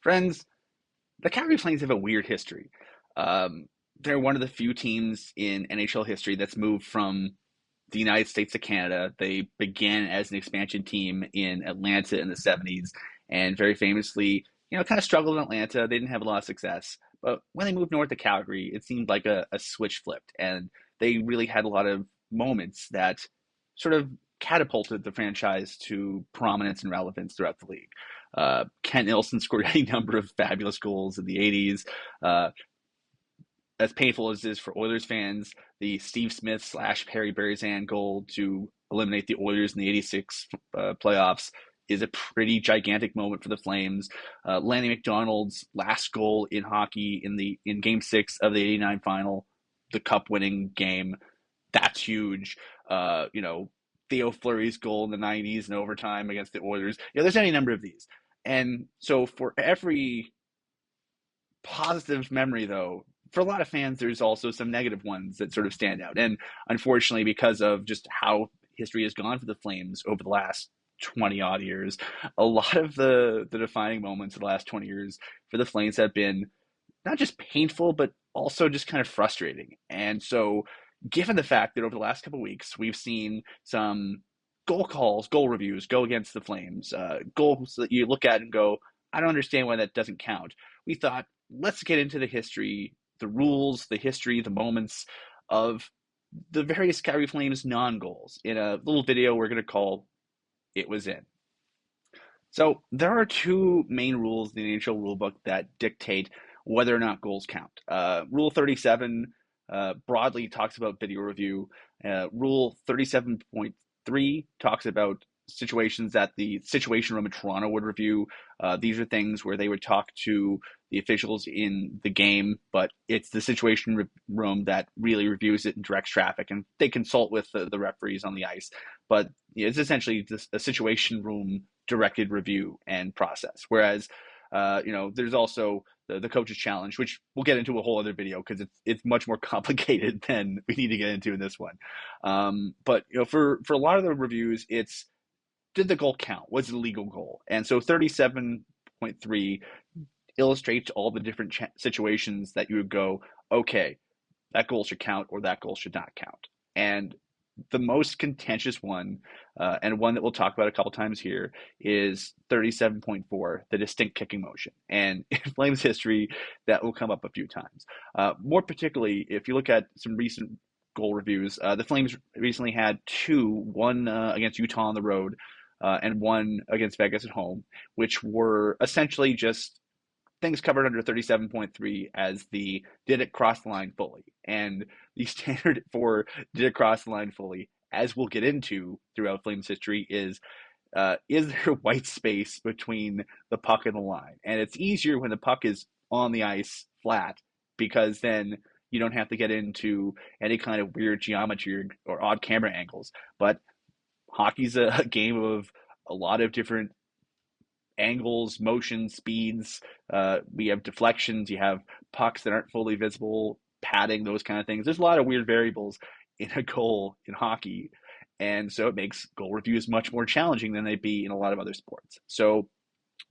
Friends, the Calgary Flames have a weird history. Um, they're one of the few teams in NHL history that's moved from the United States to Canada. They began as an expansion team in Atlanta in the 70s and very famously, kind of struggled in Atlanta. They didn't have a lot of success. But when they moved north to Calgary, it seemed like a switch flipped. And they really had a lot of moments that sort of catapulted the franchise to prominence and relevance throughout the league. Ken Nilsson scored a number of fabulous goals in the 80s. Uh, as painful as it is for Oilers fans, the Steve Smith slash Perry Berrizan goal to eliminate the Oilers in the 86 playoffs is a pretty gigantic moment for the Flames. Lanny McDonald's last goal in hockey in Game 6 of the 89 final, the cup winning game, that's huge. Theo Fleury's goal in the 90s in overtime against the Oilers. There's any number of these. And so for every positive memory, though, for a lot of fans, there's also some negative ones that sort of stand out. And unfortunately, because of just how history has gone for the Flames over the last 20 odd years, a lot of the defining moments of the last 20 years for the Flames have been not just painful, but also just kind of frustrating. And so, given the fact that over the last couple of weeks, we've seen some goal calls, goal reviews go against the Flames, goals that you look at and go, I don't understand why that doesn't count. We thought, let's get into the history, the rules, the history, the moments of the various Calgary Flames non-goals in a little video we're going to call It Was In. So there are two main rules in the NHL rulebook that dictate whether or not goals count. Rule 37 broadly talks about video review. Rule 37.3 talks about situations that the Situation Room in Toronto would review. These are things where they would talk to the officials in the game, but it's the Situation Room that really reviews it and directs traffic, and they consult with the referees on the ice. But it's essentially just a Situation Room directed review and process. Whereas, there's also the coach's challenge, which we'll get into a whole other video because it's much more complicated than we need to get into in this one. But for a lot of the reviews, it's did the goal count? Was it a legal goal? And so 37.3 illustrates all the different situations that you would go, okay, that goal should count or that goal should not count. And the most contentious one, and one that we'll talk about a couple times here, is 37.4, the distinct kicking motion. And in Flames history, that will come up a few times. More particularly, if you look at some recent goal reviews, the Flames recently had one against Utah on the road, and one against Vegas at home, which were essentially just things covered under 37.3 as the did it cross the line fully. And the standard for did it cross the line fully, as we'll get into throughout Flames history, is there white space between the puck and the line? And it's easier when the puck is on the ice flat, because then you don't have to get into any kind of weird geometry or odd camera angles. But hockey's a game of a lot of different angles, motion, speeds. We have deflections. You have pucks that aren't fully visible, padding, those kind of things. There's a lot of weird variables in a goal in hockey. And so it makes goal reviews much more challenging than they'd be in a lot of other sports. So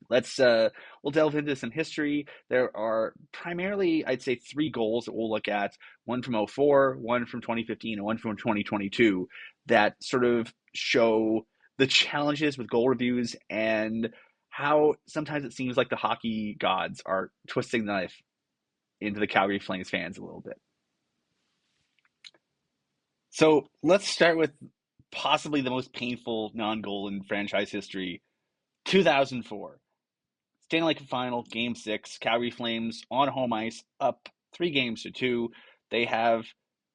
we'll delve into some history. There are primarily, I'd say, three goals that we'll look at: one from '04, one from 2015, and one from 2022, that sort of show the challenges with goal reviews and how sometimes it seems like the hockey gods are twisting the knife into the Calgary Flames fans a little bit. So let's start with possibly the most painful non-goal in franchise history, 2004. Stanley Cup final, Game 6, Calgary Flames on home ice, up 3-2. They have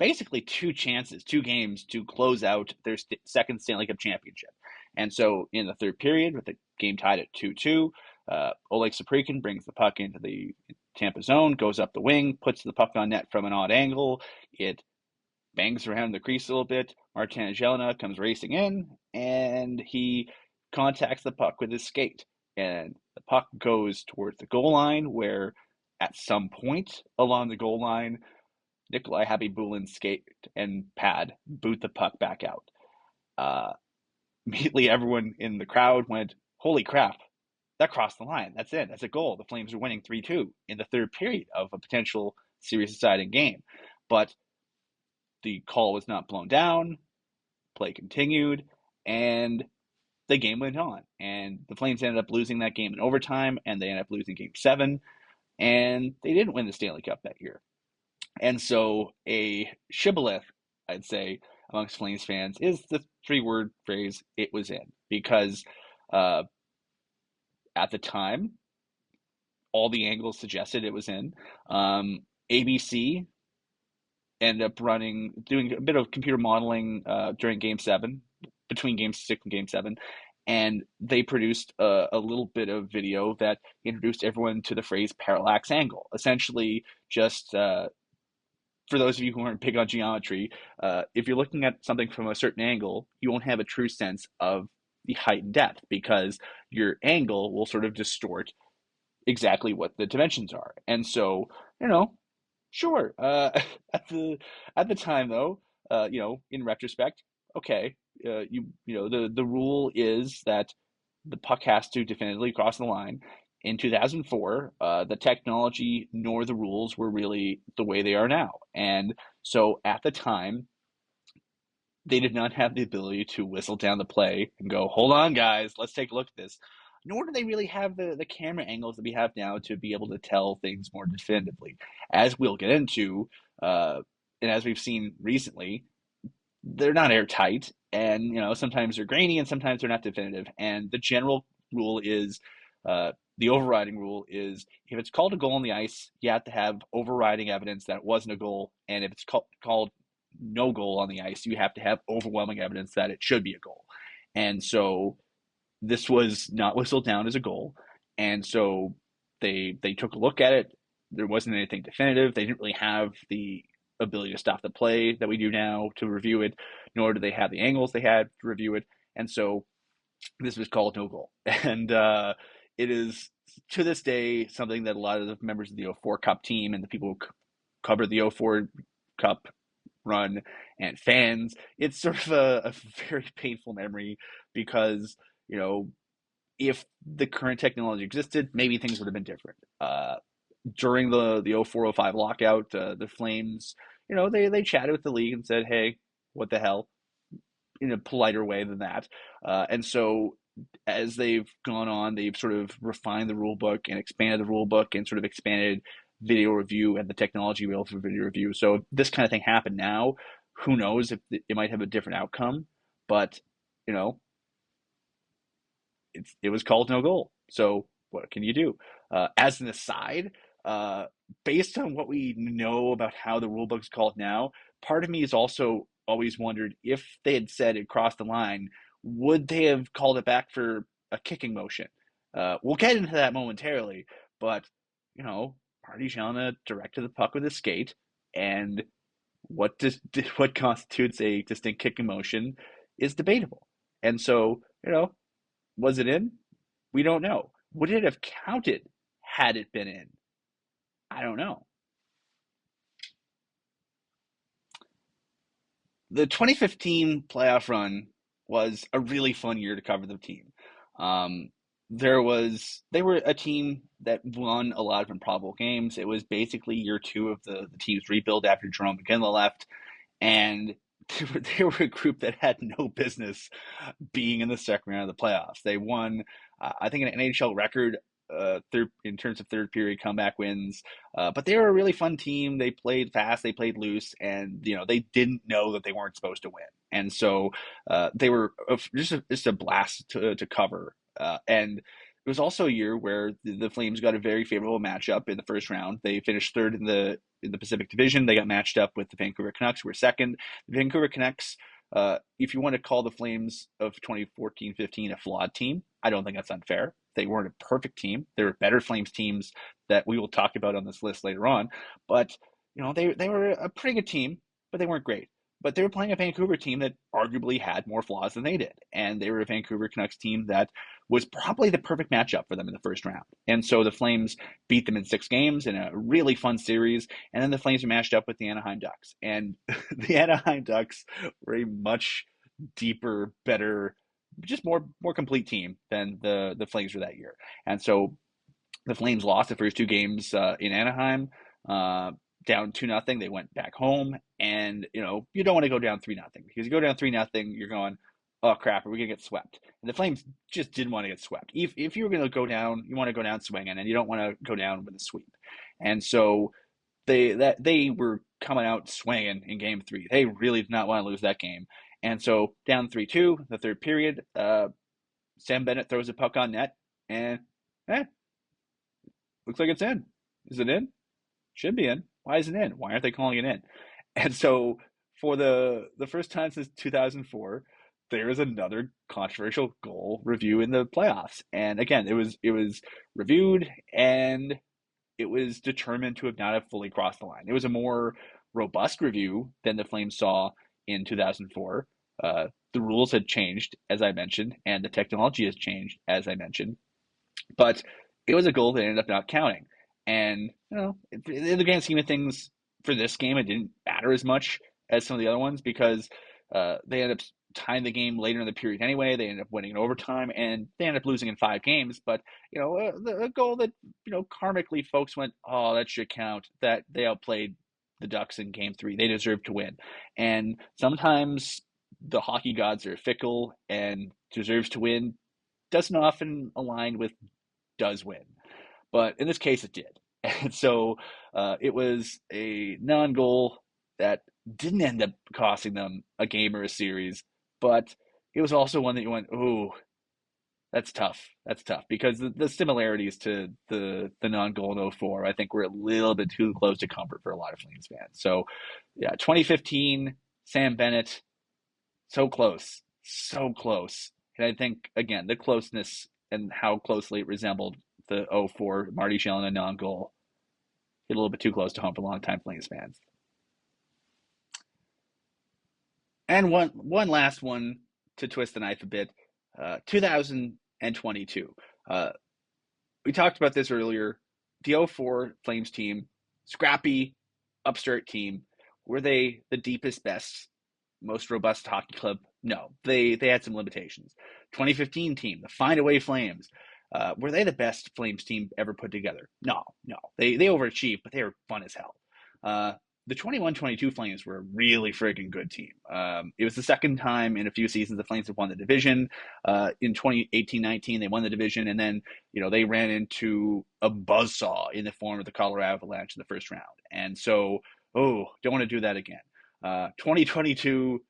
basically two games to close out their second Stanley Cup championship. And so in the third period, with the game tied at 2-2, Oleg Saprykin brings the puck into the Tampa zone, goes up the wing, puts the puck on net from an odd angle. It bangs around the crease a little bit. Martin Jelena comes racing in, and he contacts the puck with his skate. And the puck goes towards the goal line, where at some point along the goal line, Nikolai Habibulin's skate and pad boot the puck back out. Immediately, everyone in the crowd went, "Holy crap, that crossed the line. That's it. That's a goal. The Flames are winning 3-2 in the third period of a potential series deciding game. But the call was not blown down. Play continued, and the game went on. And the Flames ended up losing that game in overtime, and they ended up losing game seven, and they didn't win the Stanley Cup that year. And so a shibboleth, I'd say, amongst Flames fans is the three-word phrase, it was in. Because uh, at the time, all the angles suggested it was in. ABC ended up doing a bit of computer modeling during Game 7, between Game 6 and Game 7, and they produced a little bit of video that introduced everyone to the phrase parallax angle. Essentially, just for those of you who aren't big on geometry, if you're looking at something from a certain angle, you won't have a true sense of the height and depth because your angle will sort of distort exactly what the dimensions are. And so, you know, sure. At the time, though, in retrospect, okay, the rule is that the puck has to definitively cross the line. In 2004, the technology nor the rules were really the way they are now, and so at the time, they did not have the ability to whistle down the play and go, "Hold on, guys, let's take a look at this." Nor do they really have the camera angles that we have now to be able to tell things more definitively. As we'll get into, and as we've seen recently, they're not airtight, and sometimes they're grainy and sometimes they're not definitive. And the general rule is, the overriding rule is, if it's called a goal on the ice, you have to have overriding evidence that it wasn't a goal, and if it's called no goal on the ice, you have to have overwhelming evidence that it should be a goal. And so this was not whistled down as a goal, and so they took a look at it. There wasn't anything definitive. They didn't really have the ability to stop the play that we do now to review it, nor do they have the angles they had to review it. And so this was called no goal. And it is, to this day, something that a lot of the members of the '04 Cup team and the people who covered the '04 Cup run and fans, it's sort of a very painful memory because, if the current technology existed, maybe things would have been different. During the '04-'05 lockout, the Flames, they chatted with the league and said, "Hey, what the hell?" in a politer way than that. And so as they've gone on, they've sort of refined the rule book and expanded the rule book and sort of expanded video review and the technology available for video review. So if this kind of thing happened now, who knows if it might have a different outcome. But, you know, it was called no goal. So what can you do? As an aside, uh, based on what we know about how the rule book is called now, part of me has also always wondered, if they had said it crossed the line, would they have called it back for a kicking motion? We'll get into that momentarily, but Marty Jana directed the puck with his skate, and what constitutes a distinct kicking motion is debatable. And so, was it in? We don't know. Would it have counted had it been in? I don't know. The 2015 playoff run was a really fun year to cover the team. Um, they were a team that won a lot of improbable games. It was basically year two of the team's rebuild after Jerome McGinley left, and they were a group that had no business being in the second round of the playoffs. They won, I think, an NHL record in terms of third period comeback wins. But they were a really fun team. They played fast, they played loose, and they didn't know that they weren't supposed to win. And so they were just a blast to cover. And it was also a year where the Flames got a very favorable matchup in the first round. They finished third in the Pacific Division. They got matched up with the Vancouver Canucks, who were second. The Vancouver Canucks, if you want to call the Flames of 2014-15 a flawed team, I don't think that's unfair. They weren't a perfect team. There were better Flames teams that we will talk about on this list later on. But they were a pretty good team, but they weren't great. But they were playing a Vancouver team that arguably had more flaws than they did. And they were a Vancouver Canucks team that was probably the perfect matchup for them in the first round. And so the Flames beat them in 6 games in a really fun series. And then the Flames were matched up with the Anaheim Ducks. And the Anaheim Ducks were a much deeper, better just more complete team than the Flames were that year. And so the Flames lost the first two games in Anaheim, uh, down 2-0. They went back home, and you don't want to go down 3-0 because you go down 3-0, you're going, oh crap, are we gonna get swept? And the Flames just didn't want to get swept. If you were gonna go down, you want to go down swinging, and you don't want to go down with a sweep. And so they were coming out swinging in Game 3. They really did not want to lose that game. And so down 3-2, the third period, Sam Bennett throws a puck on net, and eh, looks like it's in. Is it in? Should be in. Why is it in? Why aren't they calling it in? And so for the first time since 2004, there is another controversial goal review in the playoffs. And again, it was reviewed, and it was determined to have not have fully crossed the line. It was a more robust review than the Flames saw in 2004. The rules had changed, as I mentioned, and the technology has changed, as I mentioned. But it was a goal that ended up not counting. And, in the grand scheme of things, for this game, it didn't matter as much as some of the other ones because they ended up tying the game later in the period anyway. They ended up winning in overtime, and they ended up losing in 5 games. But, the goal that, karmically folks went, oh, that should count, that they outplayed the Ducks in game 3. They deserved to win. And sometimes the hockey gods are fickle, and deserves to win doesn't often align with does win. But in this case, it did. And so it was a non goal that didn't end up costing them a game or a series, but it was also one that you went, ooh, that's tough. That's tough because the similarities to the non goal in '04, I think, were a little bit too close to comfort for a lot of Flames fans. So, yeah, 2015, Sam Bennett, so close, so close. And I think, again, the closeness and how closely it resembled the '04 Marty Shelton non-goal hit a little bit too close to home for longtime Flames fans. And one last one to twist the knife a bit, 2022. Uh, we talked about this earlier. The '04 Flames team, scrappy, upstart team. Were they the deepest, best, most robust hockey club? No, they had some limitations. 2015 team, the Find Away Flames. Were they the best Flames team ever put together? No, no. They overachieved, but they were fun as hell. The 21-22 Flames were a really friggin' good team. It was the second time in a few seasons the Flames have won the division. In 2018-19, they won the division, and then they ran into a buzzsaw in the form of the Colorado Avalanche in the first round. And so, don't want to do that again. 2022,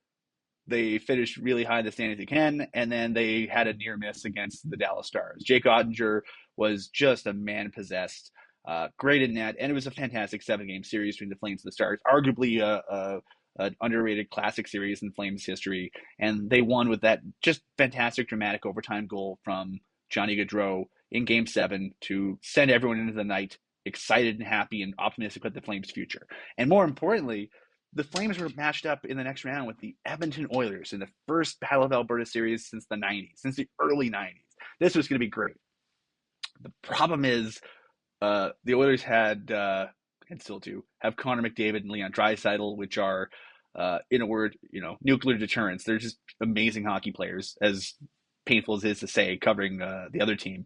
they finished really high in the standings again, and then they had a near miss against the Dallas Stars. Jake Ottinger was just a man possessed, great in net, and it was a fantastic 7-game series between the Flames and the Stars, arguably an underrated classic series in Flames history. And they won with that just fantastic, dramatic overtime goal from Johnny Gaudreau in Game 7 to send everyone into the night excited and happy and optimistic about the Flames' future. And more importantly, the Flames were matched up in the next round with the Edmonton Oilers in the first Battle of Alberta series since the 90s, since the early 90s. This was going to be great. The problem is the Oilers had, and still do, have Connor McDavid and Leon Draisaitl, which are, in a word, nuclear deterrents. They're just amazing hockey players, as painful as it is to say, covering the other team.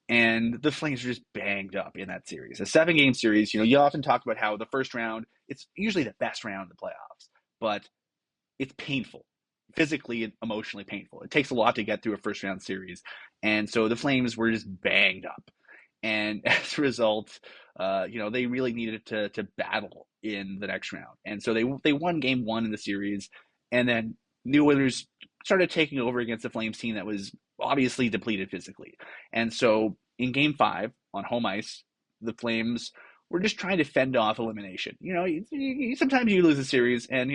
And the Flames are just banged up in that series. A 7-game series, you often talk about how the first round, it's usually the best round in the playoffs, but it's painful, physically and emotionally painful. It takes a lot to get through a first round series. And so the Flames were just banged up. And as a result, they really needed to battle in the next round. And so they won game 1 in the series, and then New Oilers started taking over against the Flames team that was obviously depleted physically. And so in game 5 on home ice, the Flames were just trying to fend off elimination. Sometimes you lose a series, and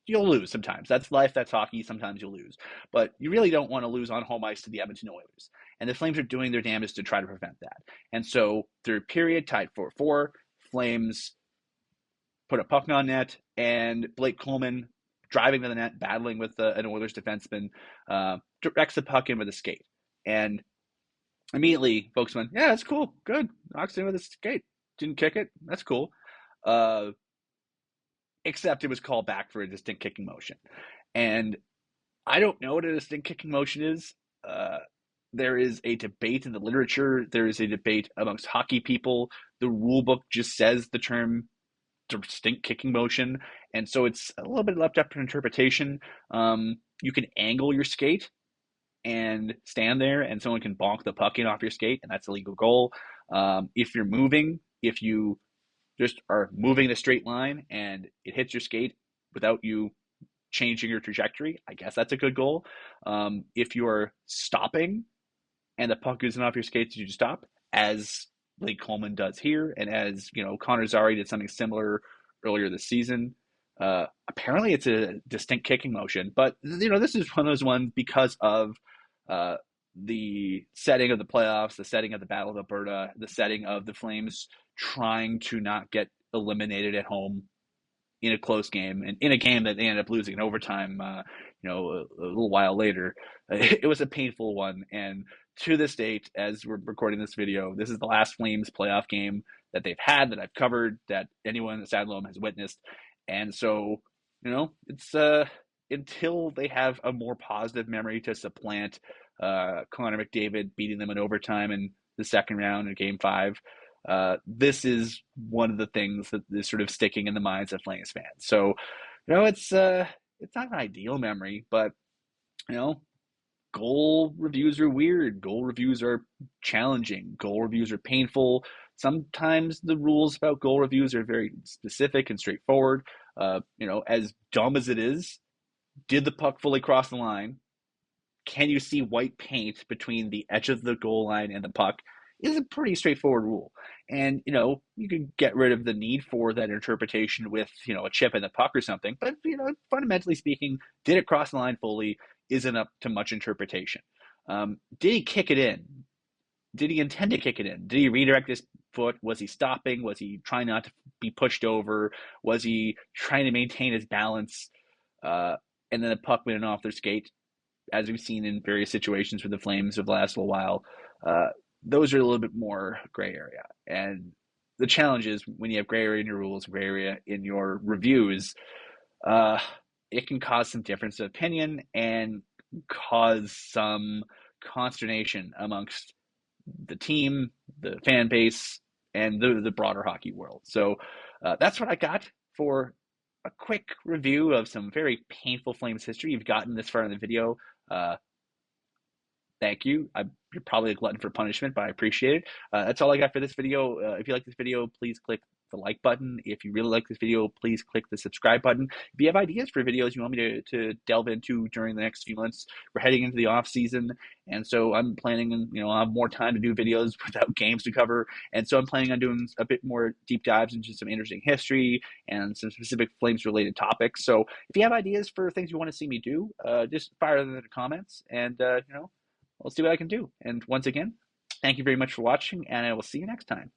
you'll lose sometimes. That's life, that's hockey. Sometimes you'll lose. But you really don't want to lose on home ice to the Edmonton Oilers. And the Flames are doing their damnedest to try to prevent that. And so third period, tied 4-4. Flames put a puck on net, and Blake Coleman, driving to the net, battling with an Oilers defenseman, directs the puck in with a skate. And immediately, folks went, yeah, that's cool. Good. Knocks in with a skate. Didn't kick it. That's cool. Except it was called back for a distinct kicking motion. And I don't know what a distinct kicking motion is. Uh, there is a debate in the literature. There is a debate amongst hockey people. The rule book just says the term distinct kicking motion, and so it's a little bit left up to interpretation. You can angle your skate and stand there, and someone can bonk the puck in off your skate, and that's a legal goal. If you're moving, if you just are moving in a straight line and it hits your skate without you changing your trajectory, I guess that's a good goal. If you're stopping and the puck isn't off your skates, you just stop, as Blake Coleman does here, and as Connor Zary did something similar earlier this season. Apparently, it's a distinct kicking motion, but this is one of those ones because of uh, the setting of the playoffs, the setting of the Battle of Alberta, the setting of the Flames trying to not get eliminated at home in a close game, and in a game that they ended up losing in overtime. A little while later, it was a painful one. And to this date, as we're recording this video, this is the last Flames playoff game that they've had, that I've covered, that anyone in the Saddledome has witnessed. And so, it's until they have a more positive memory to supplant Connor McDavid beating them in overtime in the second round in Game 5. This is one of the things that is sort of sticking in the minds of Flames fans. So, it's not an ideal memory, but you know, goal reviews are weird. Goal reviews are challenging. Goal reviews are painful. Sometimes the rules about goal reviews are very specific and straightforward. As dumb as it is, did the puck fully cross the line? Can you see white paint between the edge of the goal line and the puck? Is a pretty straightforward rule. And, you can get rid of the need for that interpretation with, a chip in the puck or something. But, fundamentally speaking, did it cross the line fully isn't up to much interpretation. Did he kick it in? Did he intend to kick it in? Did he redirect his foot? Was he stopping? Was he trying not to be pushed over? Was he trying to maintain his balance? And then the puck went off their skate, as we've seen in various situations with the Flames of the last little while. Those are a little bit more gray area. And the challenge is when you have gray area in your rules, gray area in your reviews, uh, it can cause some difference of opinion and cause some consternation amongst the team, the fan base, and the broader hockey world. So that's what I got for a quick review of some very painful Flames history. You've gotten this far in the video. Uh, Thank you. You're probably a glutton for punishment, but I appreciate it. That's all I got for this video. If you like this video, please click the like button. If you really like this video, please click the subscribe button. If you have ideas for videos you want me to delve into during the next few months, we're heading into the off season, and so I'm planning on, I'll have more time to do videos without games to cover, and so I'm planning on doing a bit more deep dives into some interesting history and some specific Flames related topics. So if you have ideas for things you want to see me do, just fire them in the comments, and I'll see what I can do. And once again, thank you very much for watching, and I will see you next time.